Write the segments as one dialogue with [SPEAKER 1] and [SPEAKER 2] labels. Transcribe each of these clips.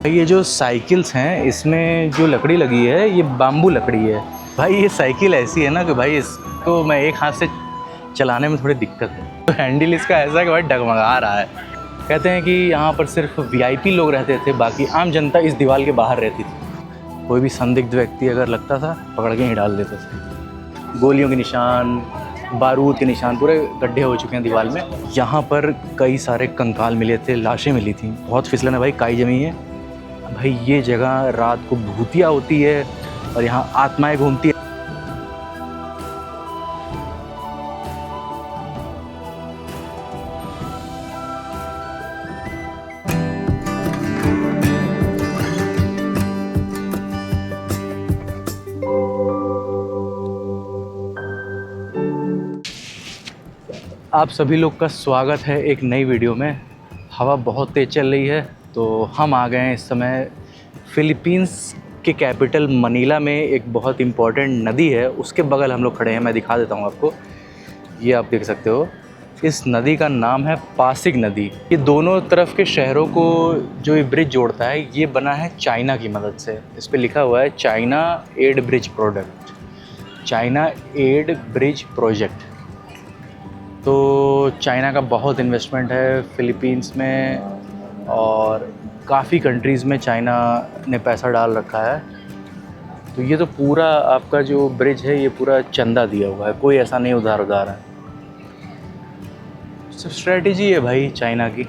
[SPEAKER 1] ये जो साइकिल्स हैं इसमें जो लकड़ी लगी है ये बाम्बू लकड़ी है। भाई ये साइकिल ऐसी है ना कि भाई इसको मैं एक हाथ से चलाने में थोड़ी दिक्कत है। तो हैंडल इसका ऐसा है कि भाई डगमगा रहा है। कहते हैं कि यहाँ पर सिर्फ वीआईपी लोग रहते थे, बाकी आम जनता इस दीवार के बाहर रहती थी। कोई भी संदिग्ध व्यक्ति अगर लगता था पकड़ के ही डाल देते थे। गोलियों के निशान, बारूद के निशान, पूरे गड्ढे हो चुके हैं दीवार में। यहाँ पर कई सारे कंकाल मिले थे, लाशें मिली थी। बहुत फिसलन है भाई, काई जमी है भाई। ये जगह रात को भूतिया होती है और यहाँ आत्माएं घूमती है। आप सभी लोग का स्वागत है एक नई वीडियो में। हवा बहुत तेज़ चल रही है तो हम आ गए हैं इस समय फिलीपींस के कैपिटल मनीला में। एक बहुत इम्पॉर्टेंट नदी है, उसके बगल हम लोग खड़े हैं। मैं दिखा देता हूँ आपको, ये आप देख सकते हो। इस नदी का नाम है पासिग नदी। ये दोनों तरफ के शहरों को जो ये ब्रिज जोड़ता है ये बना है चाइना की मदद से। इस पर लिखा हुआ है China aid bridge product, China aid bridge project. तो चाइना का बहुत इन्वेस्टमेंट है फ़िलीपींस में और काफ़ी कंट्रीज़ में चाइना ने पैसा डाल रखा है। तो ये तो पूरा आपका जो ब्रिज है ये पूरा चंदा दिया हुआ है, कोई ऐसा नहीं उधार है। सिर्फ स्ट्रेटजी है भाई चाइना की।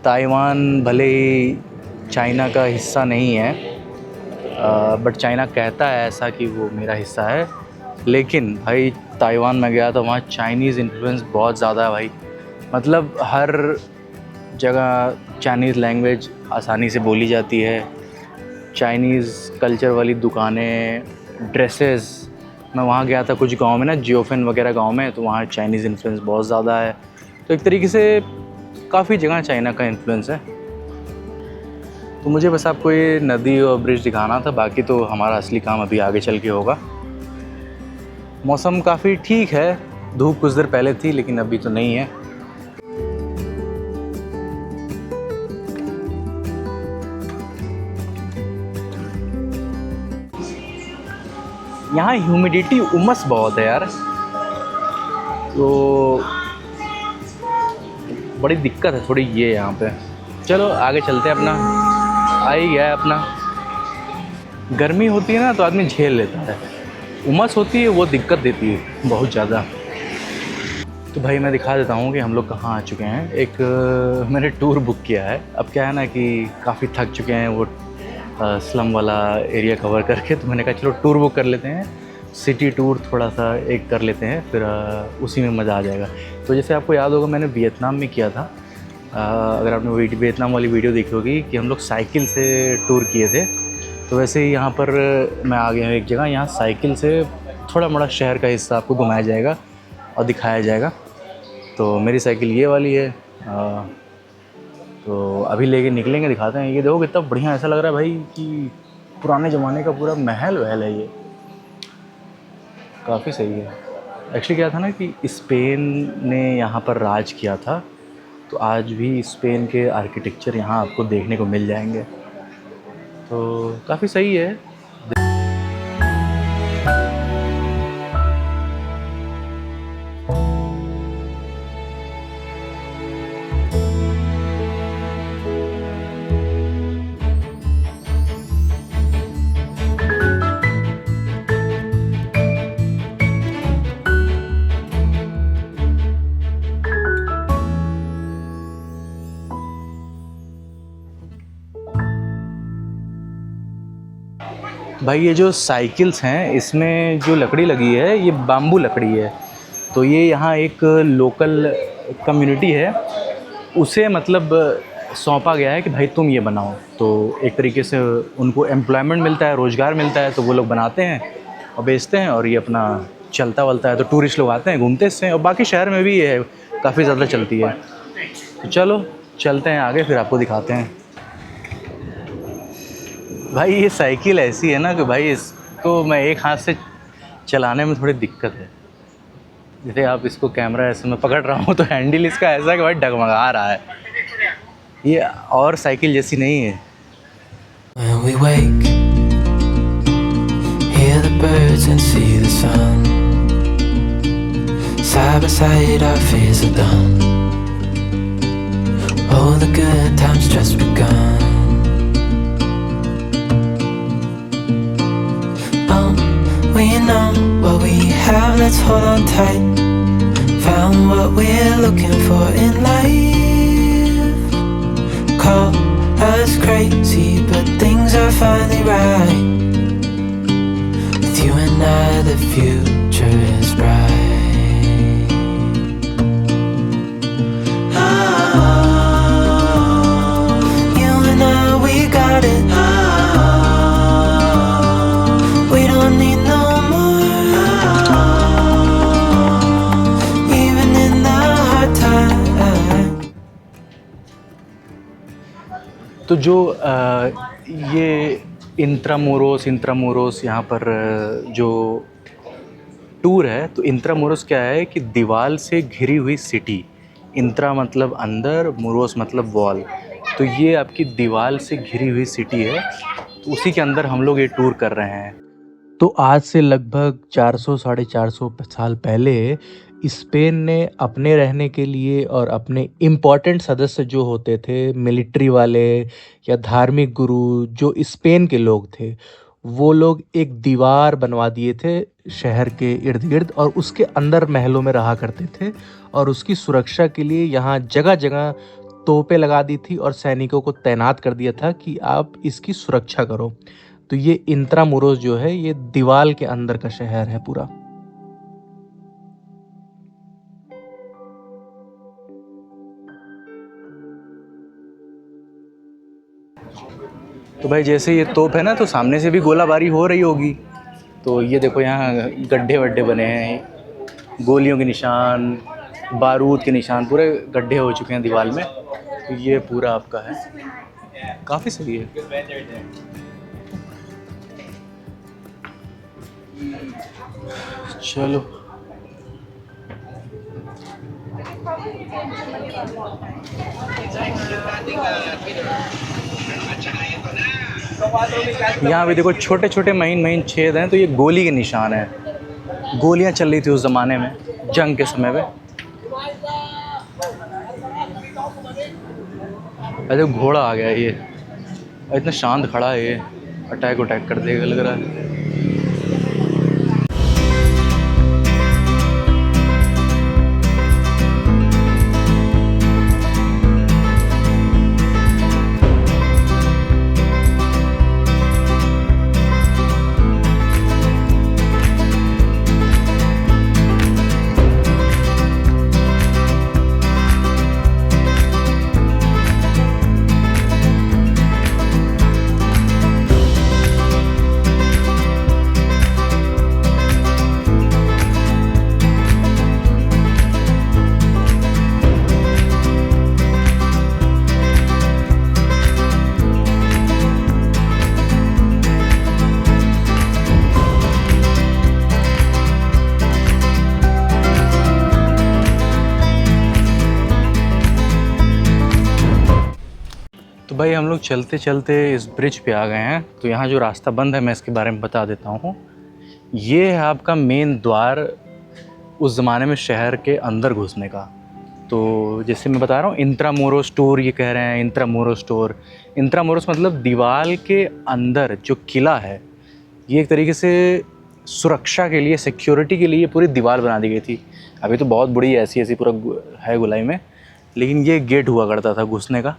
[SPEAKER 1] ताइवान भले ही चाइना का हिस्सा नहीं है, बट चाइना कहता है ऐसा कि वो मेरा हिस्सा है। लेकिन भाई ताइवान में गया तो वहाँ चाइनीज़ इन्फ्लुएंस बहुत ज़्यादा है भाई। मतलब हर जगह चाइनीज़ लैंग्वेज आसानी से बोली जाती है। चाइनीज़ कल्चर वाली दुकानें, ड्रेसेस। मैं वहाँ गया था कुछ गांव में ना, जियोफेन वगैरह गांव में, तो वहाँ चाइनीज़ इन्फ्लुएंस बहुत ज़्यादा है। तो एक तरीके से काफ़ी जगह चाइना का इन्फ्लुएंस है। तो मुझे बस आपको ये नदी और ब्रिज दिखाना था, बाकी तो हमारा असली काम अभी आगे चल के होगा। मौसम काफ़ी ठीक है, धूप कुछ देर पहले थी लेकिन अभी तो नहीं है। यहाँ ह्यूमिडिटी, उमस बहुत है यार, तो बड़ी दिक्कत है थोड़ी ये यहाँ पे। चलो आगे चलते हैं, अपना आ ही गया है अपना। गर्मी होती है ना तो आदमी झेल लेता है, उमस होती है वो दिक्कत देती है बहुत ज़्यादा। तो भाई मैं दिखा देता हूँ कि हम लोग कहाँ आ चुके हैं। एक मैंने टूर बुक किया है। अब क्या है ना कि काफ़ी थक चुके हैं वो स्लम वाला एरिया कवर करके, तो मैंने कहा चलो टूर बुक कर लेते हैं, सिटी टूर थोड़ा सा एक कर लेते हैं, फिर उसी में मज़ा आ जाएगा। तो जैसे आपको याद होगा मैंने वियतनाम में किया था। अगर आपने वियतनाम वाली वीडियो देखी होगी कि हम लोग साइकिल से टूर किए थे, तो वैसे ही यहाँ पर मैं आ गया हूँ एक जगह। यहाँ साइकिल से थोड़ा मोड़ा शहर का हिस्सा आपको घुमाया जाएगा और दिखाया जाएगा। तो मेरी साइकिल ये वाली है। तो अभी लेके निकलेंगे, दिखाते हैं। ये देखो कितना बढ़िया ऐसा लग रहा है भाई कि पुराने ज़माने का पूरा महल वहल है ये, काफ़ी सही है। एक्चुअली क्या था ना कि स्पेन ने यहाँ पर राज किया था, तो आज भी स्पेन के आर्किटेक्चर यहाँ आपको देखने को मिल जाएंगे, तो काफ़ी सही है। भाई ये जो साइकिल्स हैं इसमें जो लकड़ी लगी है ये बाम्बू लकड़ी है। तो ये यहाँ एक लोकल कम्युनिटी है, उसे मतलब सौंपा गया है कि भाई तुम ये बनाओ। तो एक तरीके से उनको एम्प्लॉयमेंट मिलता है, रोज़गार मिलता है, तो वो लोग बनाते हैं और बेचते हैं और ये अपना चलता वलता है। तो टूरिस्ट लोग आते हैं, घूमते इससे, और बाकी शहर में भी ये है, काफ़ी ज़्यादा चलती है। तो चलो चलते हैं आगे, फिर आपको दिखाते हैं। भाई ये साइकिल ऐसी है ना कि भाई इसको मैं एक हाथ से चलाने में थोड़ी दिक्कत है। जैसे आप इसको कैमरा ऐसे मैं पकड़ रहा हूँ तो हैंडल इसका ऐसा है कि भाई डगमगा रहा है। ये और साइकिल जैसी नहीं है।
[SPEAKER 2] When we wake, hear the birds and see the sun. Side by side our fears are done. All the good times just begun. Oh, we know what we have, let's hold on tight. Found what we're looking for in life. Call us crazy, but things are finally right. With you and I, the future is bright. Oh, you and I, we got it. We don't need no more. Even in the hard times.
[SPEAKER 1] तो जो ये इंट्रामुरोस यहाँ पर जो tour है, तो इंट्रामुरोस क्या है कि दीवार से घिरी हुई सिटी। इंट्रा मतलब अंदर, मुरोस मतलब वॉल। तो ये आपकी दीवार से घिरी हुई सिटी है, तो उसी के अंदर हम लोग ये टूर कर रहे हैं। तो आज से लगभग 400 साढ़े 400 साल पहले स्पेन ने अपने रहने के लिए और अपने इम्पॉर्टेंट सदस्य जो होते थे, मिलिट्री वाले या धार्मिक गुरु जो स्पेन के लोग थे, वो लोग एक दीवार बनवा दिए थे शहर के इर्द गिर्द, और उसके अंदर महलों में रहा करते थे। और उसकी सुरक्षा के लिए यहाँ जगह जगह तोपें लगा दी थी और सैनिकों को तैनात कर दिया था कि आप इसकी सुरक्षा करो। तो ये इंट्रामुरोस जो है, ये दीवार के अंदर का शहर है पूरा। तो भाई जैसे ये तोप है ना, तो सामने से भी गोलाबारी हो रही होगी। तो ये देखो यहाँ गड्ढे वड्ढे बने हैं, गोलियों के निशान, बारूद के निशान, पूरे गड्ढे हो चुके हैं दीवार में। तो ये पूरा आपका है, काफ़ी सही है। चलो यहाँ भी देखो छोटे छोटे महीन महीन छेद हैं, तो ये गोली के निशान हैं। गोलियाँ चल रही थी उस ज़माने में, जंग के समय में। अरे घोड़ा आ गया ये, इतना शांत खड़ा है ये, अटैक उटैक कर देगा लग रहा है। तो भाई हम लोग चलते चलते इस ब्रिज पे आ गए हैं। तो यहाँ जो रास्ता बंद है, मैं इसके बारे में बता देता हूँ। ये है आपका मेन द्वार उस ज़माने में शहर के अंदर घुसने का। तो जैसे मैं बता रहा हूँ, इंट्रामुरोस टूर ये कह रहे हैं, इंट्रामुरोस टूर। इंट्रामुरोस मतलब दीवार के अंदर जो किला है, ये एक तरीके से सुरक्षा के लिए, सिक्योरिटी के लिए पूरी दीवार बना दी गई थी। अभी तो बहुत बड़ी ऐसी ऐसी पूरा है गोलाई में, लेकिन ये गेट हुआ करता था घुसने का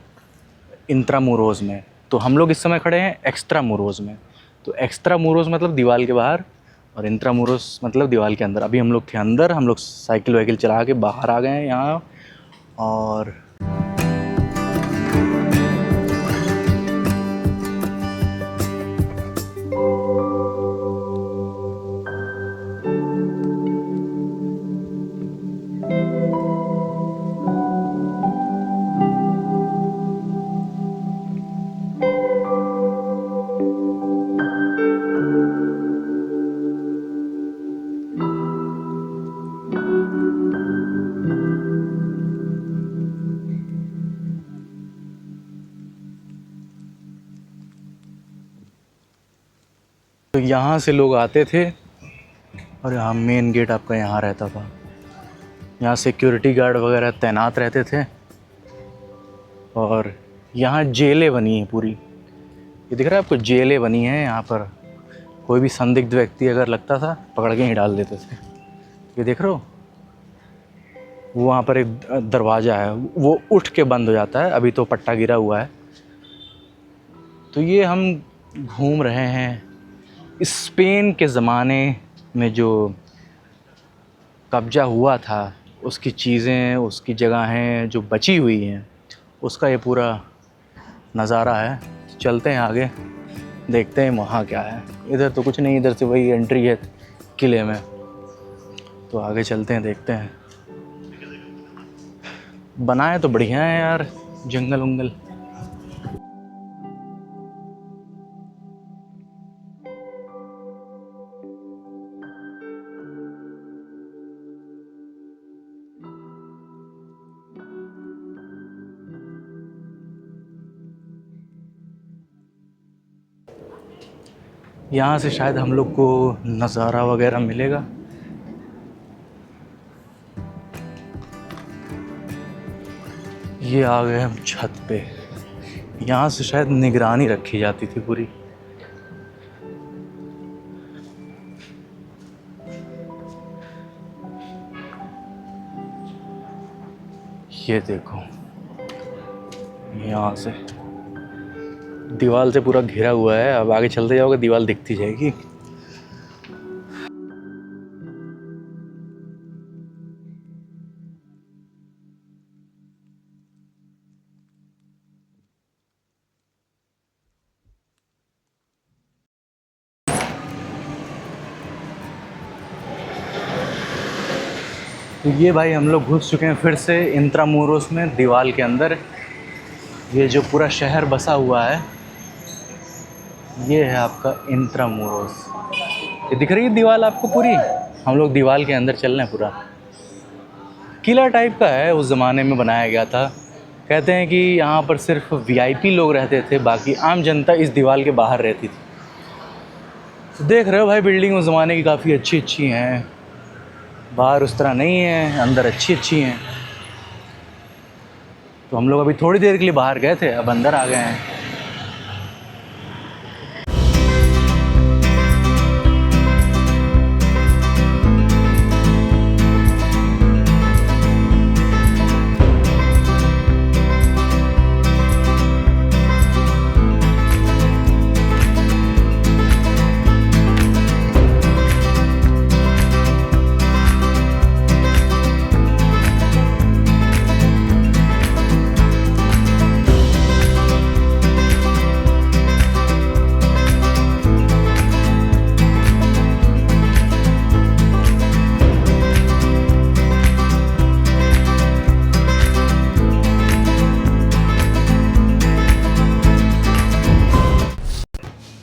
[SPEAKER 1] इंट्रामुरोस में। तो हम लोग इस समय खड़े हैं एक्स्ट्रामुरोस में। तो एक्स्ट्रामुरोस मतलब दीवार के बाहर, और इंट्रामुरोस मतलब दीवार के अंदर। अभी हम लोग थे अंदर, हम लोग साइकिल वाइकिल चला के बाहर आ गए हैं यहाँ। और तो यहाँ से लोग आते थे और यहाँ मेन गेट आपका यहाँ रहता था। यहाँ सिक्योरिटी गार्ड वगैरह तैनात रहते थे और यहाँ जेलें बनी हैं पूरी। ये दिख रहा है आपको, जेलें बनी हैं यहाँ पर। कोई भी संदिग्ध व्यक्ति अगर लगता था पकड़ के ही डाल देते थे। ये देख रहे हो, वो वहाँ पर एक दरवाज़ा है, वो उठ के बंद हो जाता है, अभी तो पट्टा गिरा हुआ है। तो ये हम घूम रहे हैं स्पेन के ज़माने में जो कब्ज़ा हुआ था, उसकी चीज़ें, उसकी जगहें जो बची हुई हैं, उसका ये पूरा नज़ारा है। चलते हैं आगे, देखते हैं वहाँ क्या है। इधर तो कुछ नहीं, इधर से वही एंट्री है किले में। तो आगे चलते हैं, देखते हैं। बनाए तो बढ़िया है यार, जंगल वंगल। यहाँ से शायद हम लोग को नज़ारा वगैरह मिलेगा। ये आ गए हम छत पे। यहाँ से शायद निगरानी रखी जाती थी पूरी। ये देखो, यहाँ से दीवार से पूरा घिरा हुआ है। अब आगे चलते जाओगे दीवार दिखती जाएगी। तो ये भाई हम लोग घुस चुके हैं फिर से इंत्रामुरोस में, दीवार के अंदर। ये जो पूरा शहर बसा हुआ है, ये है आपका इंत्रामुरोस। ये दिख रही है दीवार आपको पूरी। हम लोग दीवार के अंदर चल रहे हैं। पूरा किला टाइप का है, उस ज़माने में बनाया गया था। कहते हैं कि यहाँ पर सिर्फ वीआईपी लोग रहते थे, बाकी आम जनता इस दीवार के बाहर रहती थी। तो देख रहे हो भाई, बिल्डिंग उस ज़माने की काफ़ी अच्छी अच्छी हैं। बाहर उस तरह नहीं है, अंदर अच्छी अच्छी हैं। तो हम लोग अभी थोड़ी देर के लिए बाहर गए थे, अब अंदर आ गए हैं।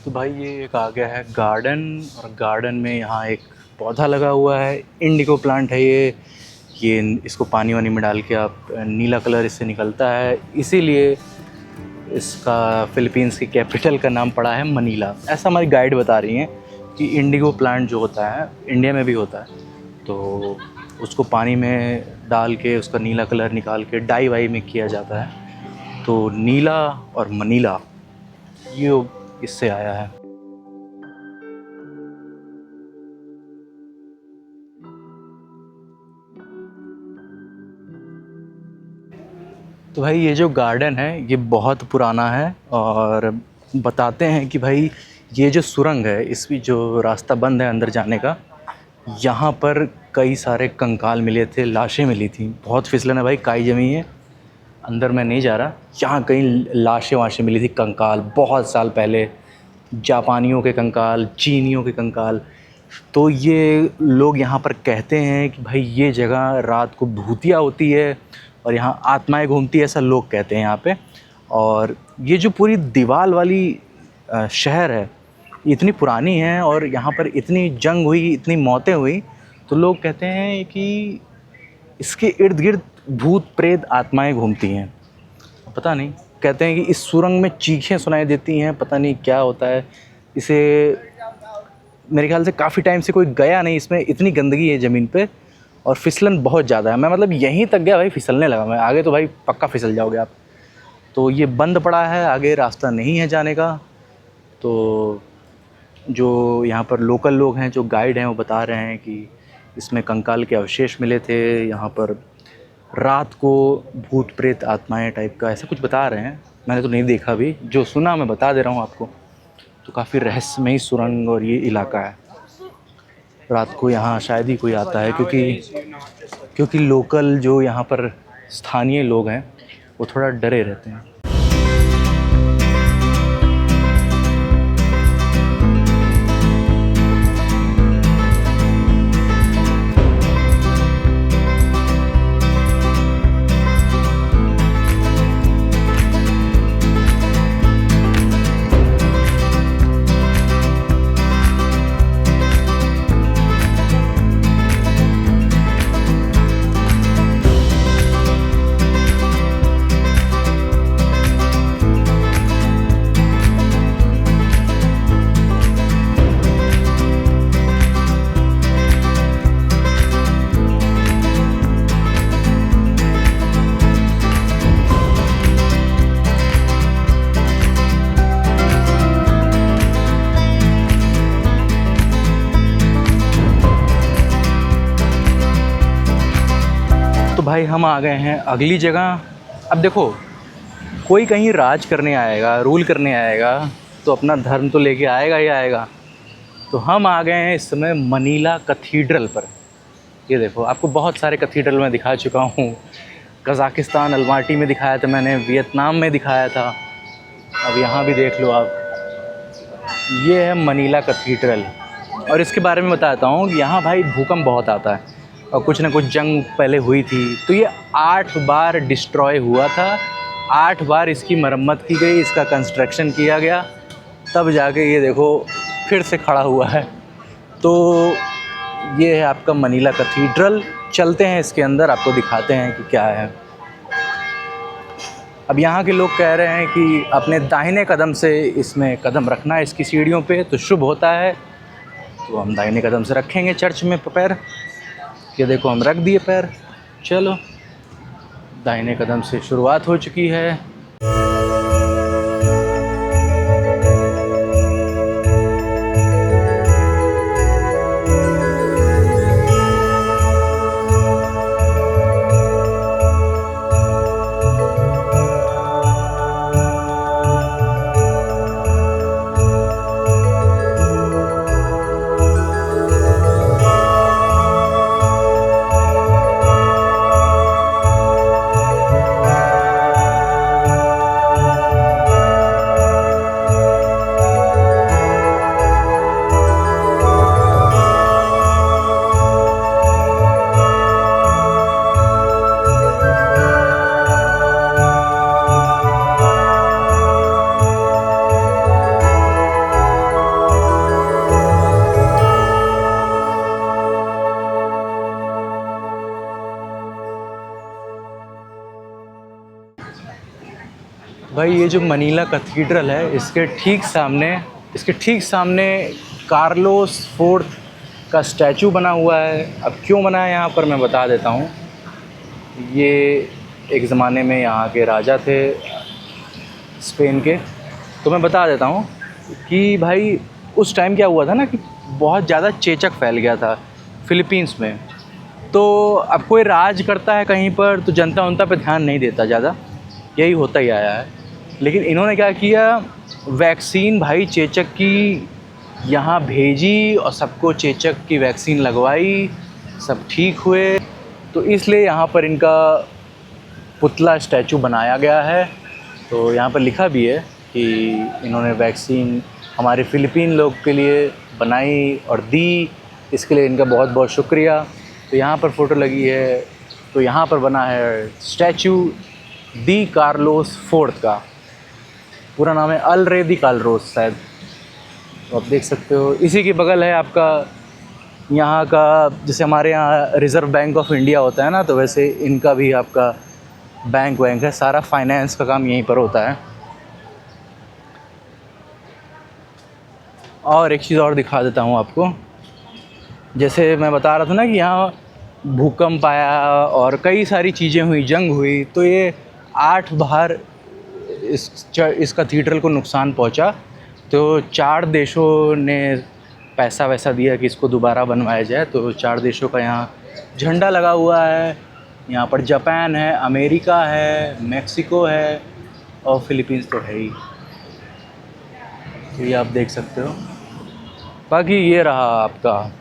[SPEAKER 1] तो भाई ये एक आ गया है गार्डन, और गार्डन में यहाँ एक पौधा लगा हुआ है, इंडिगो प्लांट है ये इसको पानी वानी में डाल के आप, नीला कलर इससे निकलता है, इसीलिए इसका फिलीपींस की कैपिटल का नाम पड़ा है मनीला। ऐसा हमारी गाइड बता रही हैं कि इंडिगो प्लांट जो होता है इंडिया में भी होता है, तो उसको पानी में डाल के उसका नीला कलर निकाल के डाई वाई में किया जाता है। तो नीला और मनीला ये इससे आया है। तो भाई ये जो गार्डन है ये बहुत पुराना है, और बताते हैं कि भाई ये जो सुरंग है, इसकी जो रास्ता बंद है अंदर जाने का, यहाँ पर कई सारे कंकाल मिले थे, लाशें मिली थी। बहुत फिसलन है भाई, काई जमी है, अंदर मैं नहीं जा रहा। यहाँ कई लाशें वाशें मिली थी, कंकाल, बहुत साल पहले, जापानियों के कंकाल, चीनियों के कंकाल। तो ये लोग यहाँ पर कहते हैं कि भाई ये जगह रात को भूतिया होती है और यहाँ आत्माएं घूमती है, ऐसा लोग कहते हैं यहाँ पे। और ये जो पूरी दीवार वाली शहर है इतनी पुरानी है, और यहाँ पर इतनी जंग हुई, इतनी मौतें हुई, तो लोग कहते हैं कि इसके इर्द गिर्द भूत प्रेत आत्माएं घूमती हैं। पता नहीं, कहते हैं कि इस सुरंग में चीखें सुनाई देती हैं, पता नहीं क्या होता है। इसे मेरे ख्याल से काफ़ी टाइम से कोई गया नहीं इसमें, इतनी गंदगी है ज़मीन पे और फिसलन बहुत ज़्यादा है। मैं मतलब यहीं तक गया भाई, फिसलने लगा मैं, आगे तो भाई पक्का फिसल जाओगे आप। तो ये बंद पड़ा है, आगे रास्ता नहीं है जाने का। तो जो यहाँ पर लोकल लोग हैं, जो गाइड हैं, वो बता रहे हैं कि इसमें कंकाल के अवशेष मिले थे, यहाँ पर रात को भूत प्रेत आत्माएं टाइप का ऐसा कुछ बता रहे हैं। मैंने तो नहीं देखा भी, जो सुना मैं बता दे रहा हूँ आपको। तो काफ़ी रहस्यमयी सुरंग और ये इलाका है। रात को यहाँ शायद ही कोई आता है, क्योंकि लोकल जो यहाँ पर स्थानीय लोग हैं वो थोड़ा डरे रहते हैं। तो भाई हम आ गए हैं अगली जगह। अब देखो, कोई कहीं राज करने आएगा, रूल करने आएगा, तो अपना धर्म तो लेके आएगा ही आएगा। तो हम आ गए हैं इस समय मनीला कैथीड्रल पर। ये देखो, आपको बहुत सारे कैथीड्रल मैं दिखा चुका हूँ। कज़ाकिस्तान अलमाटी में दिखाया था मैंने, वियतनाम में दिखाया था, अब यहाँ भी देख लो आप। ये है मनीला कैथीड्रल और इसके बारे में बताता हूँ कि यहाँ भाई भूकंप बहुत आता है और कुछ ना कुछ जंग पहले हुई थी। तो ये 8 बार डिस्ट्रॉय हुआ था, 8 बार इसकी मरम्मत की गई, इसका कंस्ट्रक्शन किया गया, तब जाके ये देखो फिर से खड़ा हुआ है। तो ये है आपका मनीला कैथीड्रल। चलते हैं इसके अंदर, आपको दिखाते हैं कि क्या है। अब यहाँ के लोग कह रहे हैं कि अपने दाहिने कदम से इसमें कदम रखना है, इसकी सीढ़ियों पे, तो शुभ होता है। तो हम दाहिने कदम से रखेंगे चर्च में पैर। ये देखो हम रख दिए पैर। चलो, दाहिने कदम से शुरुआत हो चुकी है। भाई ये जो मनीला कैथीड्रल है, इसके ठीक सामने कार्लोस फोर्थ का स्टैचू बना हुआ है। अब क्यों बना है यहाँ पर मैं बता देता हूँ। ये एक ज़माने में यहाँ के राजा थे स्पेन के। तो मैं बता देता हूँ कि भाई उस टाइम क्या हुआ था ना कि बहुत ज़्यादा चेचक फैल गया था फ़िलीपींस में। तो अब कोई राज करता है कहीं पर तो जनता उनता पे ध्यान नहीं देता ज़्यादा, यही होता ही आया है। लेकिन इन्होंने क्या किया, वैक्सीन भाई चेचक की यहाँ भेजी और सबको चेचक की वैक्सीन लगवाई, सब ठीक हुए। तो इसलिए यहाँ पर इनका पुतला स्टैचू बनाया गया है। तो यहाँ पर लिखा भी है कि इन्होंने वैक्सीन हमारे फ़िलीपीन लोग के लिए बनाई और दी, इसके लिए इनका बहुत बहुत शुक्रिया। तो यहाँ पर फ़ोटो लगी है, तो यहाँ पर बना है स्टैचू डी कार्लोस फोर्थ का। पूरा नाम है अल रे दी कार्लोस शायद। तो आप देख सकते हो, इसी के बगल है आपका यहाँ का, जैसे हमारे यहाँ रिज़र्व बैंक ऑफ इंडिया होता है ना, तो वैसे इनका भी आपका बैंक है, सारा फाइनेंस का काम यहीं पर होता है। और एक चीज़ और दिखा देता हूँ आपको। जैसे मैं बता रहा था ना कि यहाँ भूकंप आया और कई सारी चीज़ें हुई, जंग हुई, तो ये 8 बार इस कैथीड्रल को नुकसान पहुँचा। तो 4 देशों ने पैसा वैसा दिया कि इसको दोबारा बनवाया जाए। तो 4 देशों का यहाँ झंडा लगा हुआ है। यहाँ पर जापान है, अमेरिका है, मेक्सिको है और फिलीपींस तो है ही। तो ये आप देख सकते हो। बाकी ये रहा आपका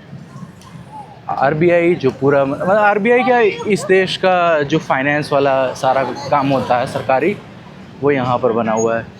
[SPEAKER 1] आरबीआई, जो पूरा मतलब आरबीआई क्या, इस देश का जो फाइनेंस वाला सारा काम होता है सरकारी, वो यहाँ पर बना हुआ है।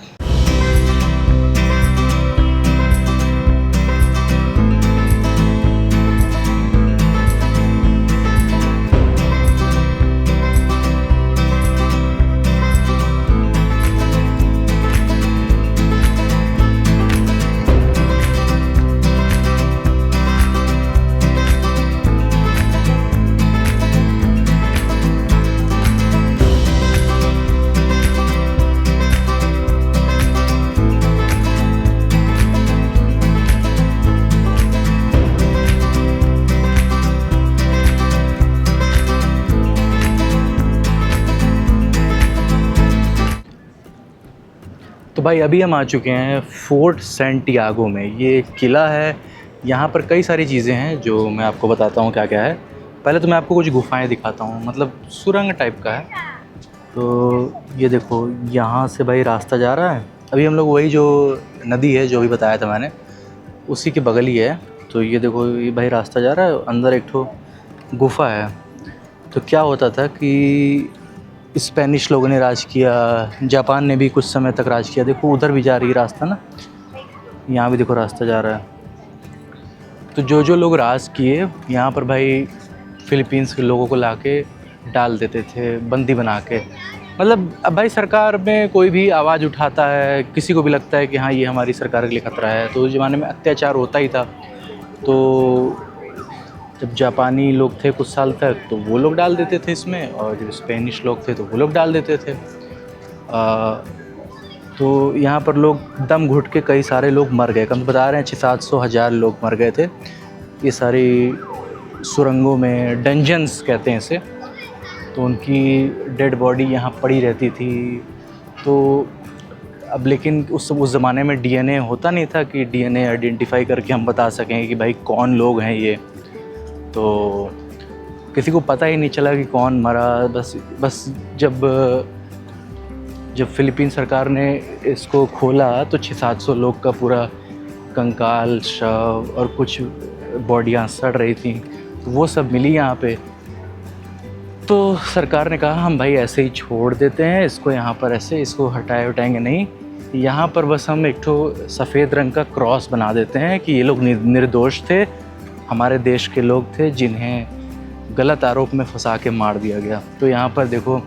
[SPEAKER 1] तो भाई अभी हम आ चुके हैं फोर्ट सेंटियागो में। ये एक किला है। यहाँ पर कई सारी चीज़ें हैं जो मैं आपको बताता हूँ क्या क्या है। पहले तो मैं आपको कुछ गुफाएं दिखाता हूँ, मतलब सुरंग टाइप का है। तो ये देखो, यहाँ से भाई रास्ता जा रहा है। अभी हम लोग वही जो नदी है जो भी बताया था मैंने, उसी के बगल ही है। तो ये देखो, ये भाई रास्ता जा रहा है, अंदर एक ठो गुफा है। तो क्या होता था कि स्पेनिश लोगों ने राज किया, जापान ने भी कुछ समय तक राज किया। देखो उधर भी जा रही है रास्ता ना, यहाँ भी देखो रास्ता जा रहा है। तो जो जो लोग राज किए यहाँ पर भाई, फिलीपींस के लोगों को लाके डाल देते थे बंदी बना के। मतलब अब भाई सरकार में कोई भी आवाज़ उठाता है, किसी को भी लगता है कि हाँ ये हमारी सरकार के लिए ख़तरा है, तो उस ज़माने में अत्याचार होता ही था। तो जब जापानी लोग थे कुछ साल तक, तो वो लोग डाल देते थे इसमें, और जो स्पेनिश लोग थे तो वो लोग डाल देते थे। तो यहाँ पर लोग दम घुट के कई सारे लोग मर गए। कम बता रहे हैं 600-700 हज़ार लोग मर गए थे ये सारी सुरंगों में, डंजन्स कहते हैं इसे। तो उनकी डेड बॉडी यहाँ पड़ी रहती थी। तो अब लेकिन उस ज़माने में डीएनए होता नहीं था कि डीएनए आइडेंटिफाई करके हम बता सकें कि भाई कौन लोग हैं ये। तो किसी को पता ही नहीं चला कि कौन मरा। बस जब फिलीपीन सरकार ने इसको खोला तो 600-700 लोग का पूरा कंकाल, शव और कुछ बॉडियाँ सड़ रही थी, तो वो सब मिली यहाँ पे। तो सरकार ने कहा हम भाई ऐसे ही छोड़ देते हैं इसको, यहाँ पर ऐसे इसको हटाएंगे नहीं, यहाँ पर बस हम एक ठो सफ़ेद रंग का क्रॉस बना देते हैं कि ये लोग निर्दोष थे, हमारे देश के लोग थे जिन्हें गलत आरोप में फंसा के मार दिया गया। तो यहाँ पर देखो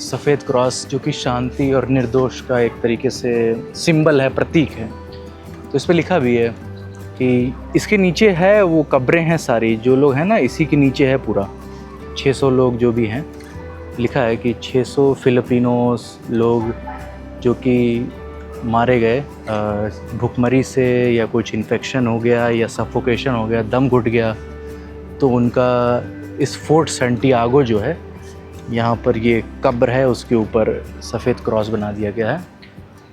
[SPEAKER 1] सफ़ेद क्रॉस, जो कि शांति और निर्दोष का एक तरीके से सिंबल है, प्रतीक है। तो इस पर लिखा भी है कि इसके नीचे है वो कब्रें हैं सारी, जो लोग हैं ना इसी के नीचे है पूरा 600 लोग जो भी हैं। लिखा है कि 600 फिलिपिनोस लोग जो कि मारे गए भुखमरी से, या कुछ इन्फेक्शन हो गया, या सफोकेशन हो गया, दम घुट गया, तो उनका इस फोर्ट सेंटियागो जो है यहाँ पर ये कब्र है, उसके ऊपर सफ़ेद क्रॉस बना दिया गया है।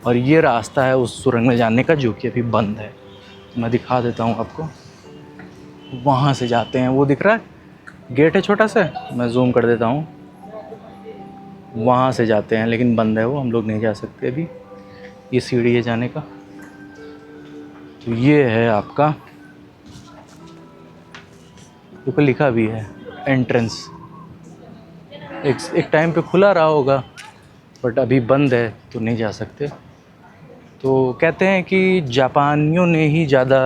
[SPEAKER 1] और ये रास्ता है उस सुरंग में जाने का, जो कि अभी बंद है। मैं दिखा देता हूँ आपको, वहाँ से जाते हैं। वो दिख रहा है गेट है छोटा सा, मैं जूम कर देता हूँ। वहाँ से जाते हैं, लेकिन बंद है वो, हम लोग नहीं जा सकते अभी। ये सीढ़ी है जाने का। तो ये है आपका, ऊपर लिखा भी है एंट्रेंस। एक टाइम पे खुला रहा होगा, बट अभी बंद है तो नहीं जा सकते। तो कहते हैं कि जापानियों ने ही ज़्यादा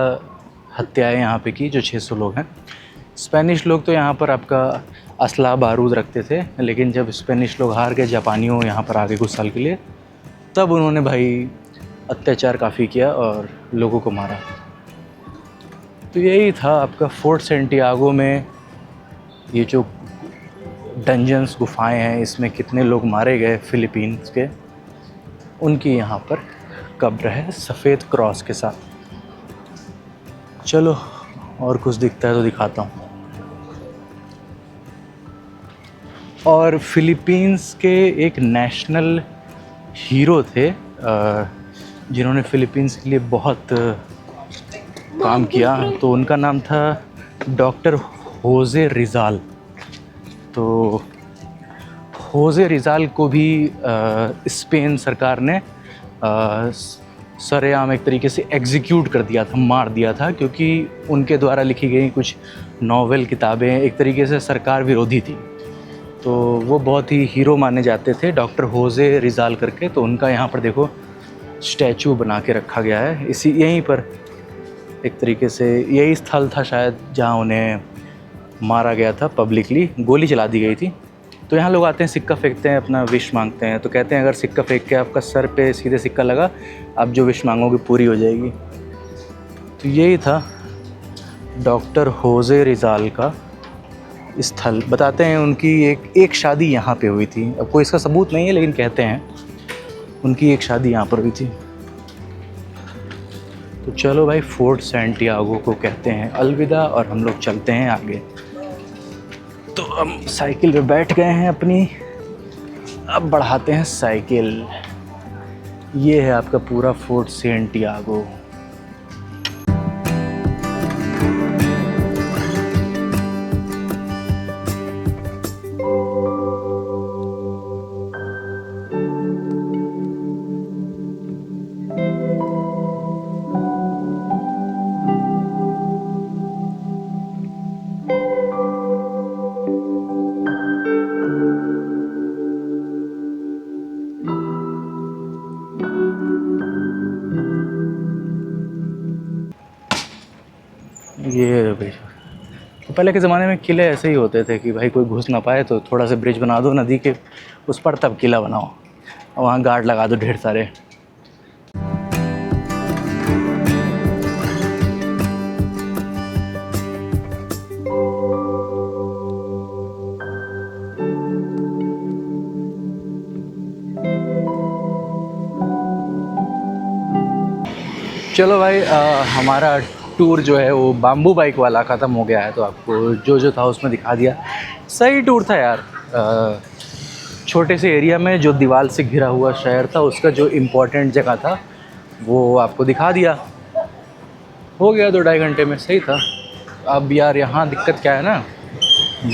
[SPEAKER 1] हत्याएं यहाँ पे की, जो 600 लोग हैं। स्पेनिश लोग तो यहाँ पर आपका असला बारूद रखते थे, लेकिन जब स्पेनिश लोग हार गए, जापानियों यहाँ पर आ गए कुछ साल के लिए, तब उन्होंने भाई अत्याचार काफ़ी किया और लोगों को मारा। तो यही था आपका फोर्ट सेंटियागो में। ये जो डंजन्स, गुफाएं हैं, इसमें कितने लोग मारे गए फिलीपींस के, उनकी यहाँ पर कब्र है सफ़ेद क्रॉस के साथ। चलो और कुछ दिखता है तो दिखाता हूँ। और फिलीपींस के एक नेशनल हीरो थे जिन्होंने फिलीपींस के लिए बहुत काम किया, तो उनका नाम था डॉक्टर होजे रिजाल। तो होजे रिजाल को भी स्पेन सरकार ने सरेआम एक तरीके से एग्जीक्यूट कर दिया था, मार दिया था, क्योंकि उनके द्वारा लिखी गई कुछ नॉवेल किताबें एक तरीके से सरकार विरोधी थी। तो वो बहुत ही हीरो माने जाते थे, डॉक्टर होजे रिजाल करके। तो उनका यहाँ पर देखो स्टैचू बना के रखा गया है, इसी यहीं पर एक तरीके से यही स्थल था शायद जहाँ उन्हें मारा गया था पब्लिकली, गोली चला दी गई थी। तो यहाँ लोग आते हैं, सिक्का फेंकते हैं, अपना विश मांगते हैं। तो कहते हैं अगर सिक्का फेंक के आपका सर पे सीधे सिक्का लगा, आप जो विश मांगोगे पूरी हो जाएगी। तो यही था डॉक्टर होजे रिजाल का स्थल। बताते हैं उनकी एक शादी यहाँ पे हुई थी। अब कोई इसका सबूत नहीं है, लेकिन कहते हैं उनकी एक शादी यहाँ पर हुई थी। तो चलो भाई, फोर्ट सैंटियागो को कहते हैं अलविदा और हम लोग चलते हैं आगे। तो हम साइकिल पे बैठ गए हैं अपनी, अब बढ़ाते हैं साइकिल। ये है आपका पूरा फोर्ट सैंटियागो। ये भाई, तो पहले के ज़माने में किले ऐसे ही होते थे कि भाई कोई घुस ना पाए, तो थोड़ा सा ब्रिज बना दो नदी के उस पर, तब किला बनाओ, और वहाँ गार्ड लगा दो ढेर सारे। चलो भाई, हमारा टूर जो है वो बाम्बू बाइक वाला ख़त्म हो गया है। तो आपको जो था उसमें दिखा दिया। सही टूर था यार। छोटे से एरिया में जो दीवार से घिरा हुआ शहर था, उसका जो इम्पोर्टेंट जगह था वो आपको दिखा दिया। हो गया 2-2.5 घंटे में, सही था। अब यार यहाँ दिक्कत क्या है ना,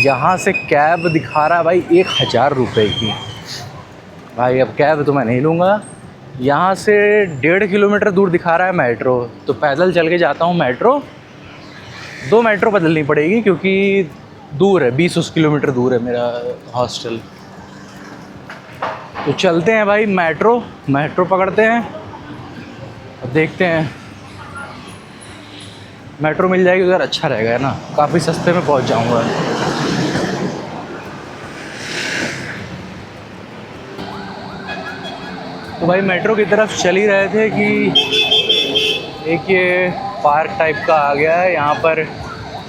[SPEAKER 1] यहाँ से कैब दिखा रहा है भाई 1000 रुपये की। भाई अब कैब तो मैं नहीं लूँगा। यहाँ से 1.5 किलोमीटर दूर दिखा रहा है मेट्रो, तो पैदल चल के जाता हूँ मेट्रो। 2 मेट्रो बदलनी पड़ेगी क्योंकि दूर है, 20 किलोमीटर दूर है मेरा हॉस्टल। तो चलते हैं भाई मेट्रो पकड़ते हैं, अब देखते हैं। मेट्रो मिल जाएगी तो यार अच्छा रहेगा ना, काफ़ी सस्ते में पहुँच जाऊँगा। तो भाई मेट्रो की तरफ चल ही रहे थे कि एक ये पार्क टाइप का आ गया है। यहाँ पर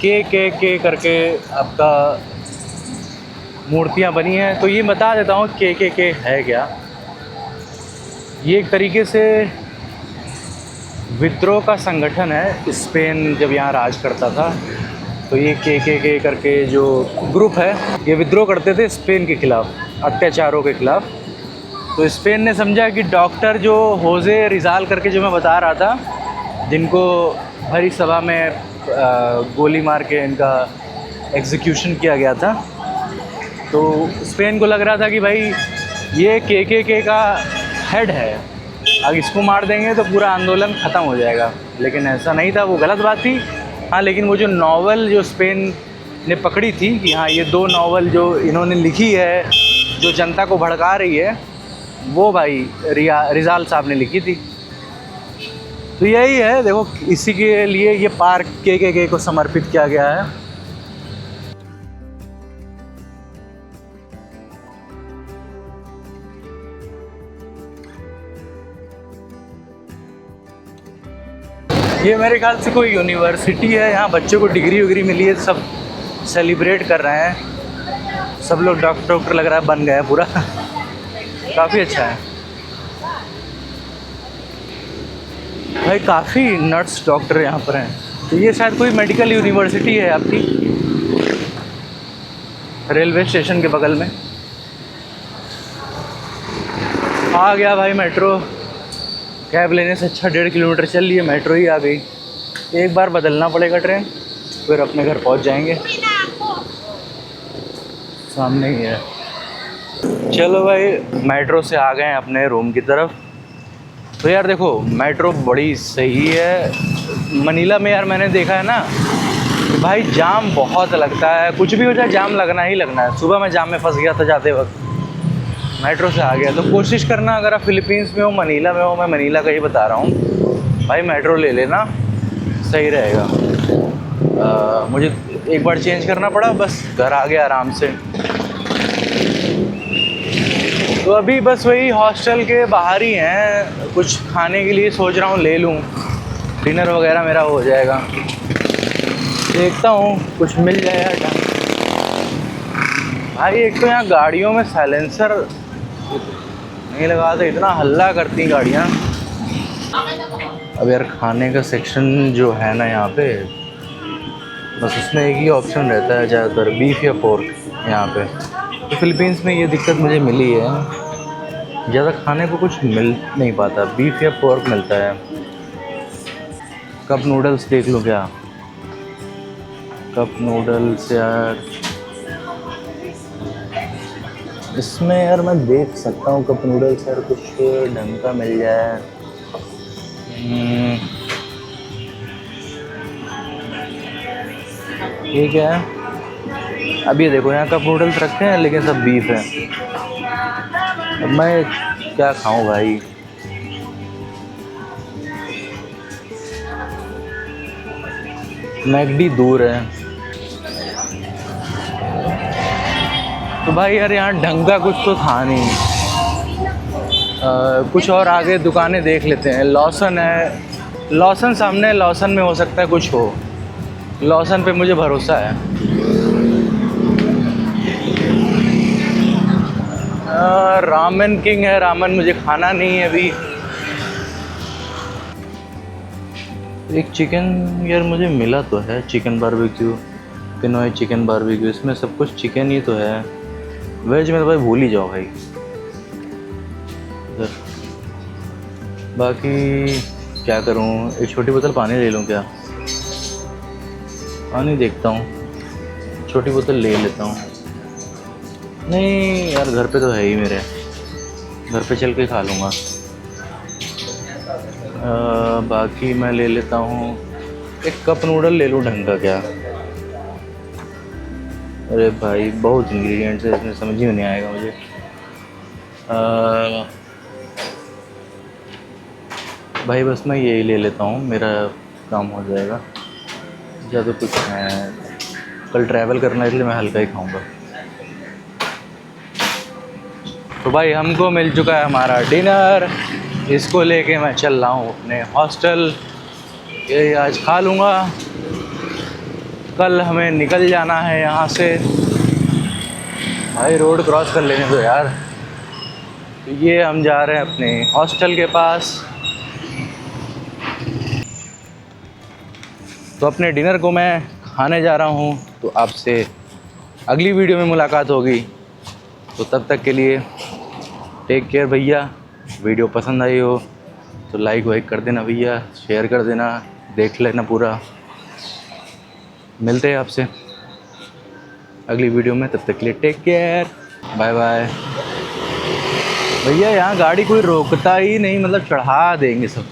[SPEAKER 1] के करके आपका मूर्तियाँ बनी हैं। तो ये बता देता हूँ के है क्या। ये एक तरीके से विद्रोह का संगठन है। स्पेन जब यहाँ राज करता था तो ये के करके जो ग्रुप है, ये विद्रोह करते थे स्पेन के ख़िलाफ़, अत्याचारों के ख़िलाफ़। तो स्पेन ने समझा कि डॉक्टर जो होजे रिजाल करके जो मैं बता रहा था, जिनको भरी सभा में गोली मार के इनका एग्जीक्यूशन किया गया था, तो स्पेन को लग रहा था कि भाई ये के का हेड है, अगर इसको मार देंगे तो पूरा आंदोलन ख़त्म हो जाएगा। लेकिन ऐसा नहीं था, वो गलत बात थी। हाँ, लेकिन वो जो नावल जो स्पेन ने पकड़ी थी कि हाँ ये 2 नावल जो इन्होंने लिखी है, जो जनता को भड़का रही है, वो भाई रिजाल साहब ने लिखी थी। तो यही है, देखो इसी के लिए ये पार्क के को समर्पित किया गया है। ये मेरे ख्याल से कोई यूनिवर्सिटी है, यहाँ बच्चों को डिग्री वगैरह मिली है, सब सेलिब्रेट कर रहे हैं। सब लोग डॉक्टर लग रहा है बन गए पूरा। काफ़ी अच्छा है भाई, काफ़ी नर्स डॉक्टर यहाँ पर हैं। तो ये शायद कोई मेडिकल यूनिवर्सिटी है आपकी, रेलवे स्टेशन के बगल में। आ गया भाई मेट्रो। कैब लेने से अच्छा 1.5 किलोमीटर चल लिए, मेट्रो ही आ गई। एक बार बदलना पड़ेगा ट्रेन, फिर अपने घर पहुंच जाएंगे। सामने ही है। चलो भाई, मेट्रो से आ गए हैं अपने रूम की तरफ। तो यार देखो, मेट्रो बड़ी सही है मनीला में। यार मैंने देखा है ना कि भाई जाम बहुत लगता है, कुछ भी हो जाए जाम लगना ही लगना है। सुबह मैं जाम में फंस गया था जाते वक्त, मेट्रो से आ गया। तो कोशिश करना, अगर आप फिलीपींस में हो, मनीला में हो, मैं मनीला का ही बता रहा हूँ भाई, मेट्रो ले लेना, सही रहेगा। मुझे एक बार चेंज करना पड़ा, बस घर आ गया आराम से। तो अभी बस वही हॉस्टल के बाहर ही हैं, कुछ खाने के लिए सोच रहा हूँ ले लूँ, डिनर वगैरह मेरा हो जाएगा। देखता हूँ कुछ मिल जाए यार। भाई एक तो यहाँ गाड़ियों में साइलेंसर नहीं लगा, तो इतना हल्ला करती गाड़ियाँ। अब यार खाने का सेक्शन जो है ना यहाँ पे, बस उसमें एक ही ऑप्शन रहता है ज़्यादातर, बीफ या पोर्क यहाँ पे। तो फिलीपींस में ये दिक्कत मुझे मिली है, ज़्यादा खाने को कुछ मिल नहीं पाता, बीफ या पोर्क मिलता है। कप नूडल्स देख लो क्या, कप नूडल्स यार, इसमें यार मैं देख सकता हूँ कप नूडल्स यार कुछ ढंग का मिल जाए। ये क्या है? अब ये देखो, यहाँ कप नूडल्स रखे हैं लेकिन सब बीफ है। अब मैं क्या खाऊं भाई? मैकडी दूर है। तो भाई यार यहाँ ढंग का कुछ तो था नहीं। कुछ और आगे दुकानें देख लेते हैं। लॉसन है, लॉसन सामने, लॉसन में हो सकता है कुछ हो, लॉसन पे मुझे भरोसा है। रामेन किंग है, रामेन मुझे खाना नहीं है अभी। एक चिकन यार मुझे मिला तो है, चिकन बारबेक्यू, किनोय चिकन बारबेक्यू, इसमें सब कुछ चिकन ही तो है। वेज में तो भाई भूल ही जाओ भाई। बाकी क्या करूं, एक छोटी बोतल पानी ले लूं क्या? पानी देखता हूं, छोटी बोतल ले लेता हूं। नहीं यार, घर पे तो है ही मेरे, घर पे चल के खा लूँगा। बाकी मैं ले लेता हूँ, एक कप नूडल ले लूँ ढंग का क्या? अरे भाई बहुत इंग्रेडिएंट्स है इसमें, समझ ही नहीं आएगा मुझे। भाई बस मैं यही ले लेता हूँ, मेरा काम हो जाएगा। ज़्यादा कुछ है, कल ट्रैवल करना है इसलिए मैं हल्का ही खाऊंगा। तो भाई हमको मिल चुका है हमारा डिनर, इसको लेके मैं चल रहा हूँ अपने हॉस्टल। ये आज खा लूँगा, कल हमें निकल जाना है यहाँ से। भाई रोड क्रॉस कर लेने दो यार। तो ये हम जा रहे हैं अपने हॉस्टल के पास। तो अपने डिनर को मैं खाने जा रहा हूँ, तो आपसे अगली वीडियो में मुलाकात होगी। तो तब तक के लिए टेक केयर भैया। वीडियो पसंद आई हो तो लाइक वाइक कर देना भैया, शेयर कर देना, देख लेना पूरा। मिलते हैं आपसे अगली वीडियो में, तब तक के लिए टेक केयर, बाय बाय। भैया यहाँ गाड़ी कोई रोकता ही नहीं, मतलब चढ़ा देंगे सब।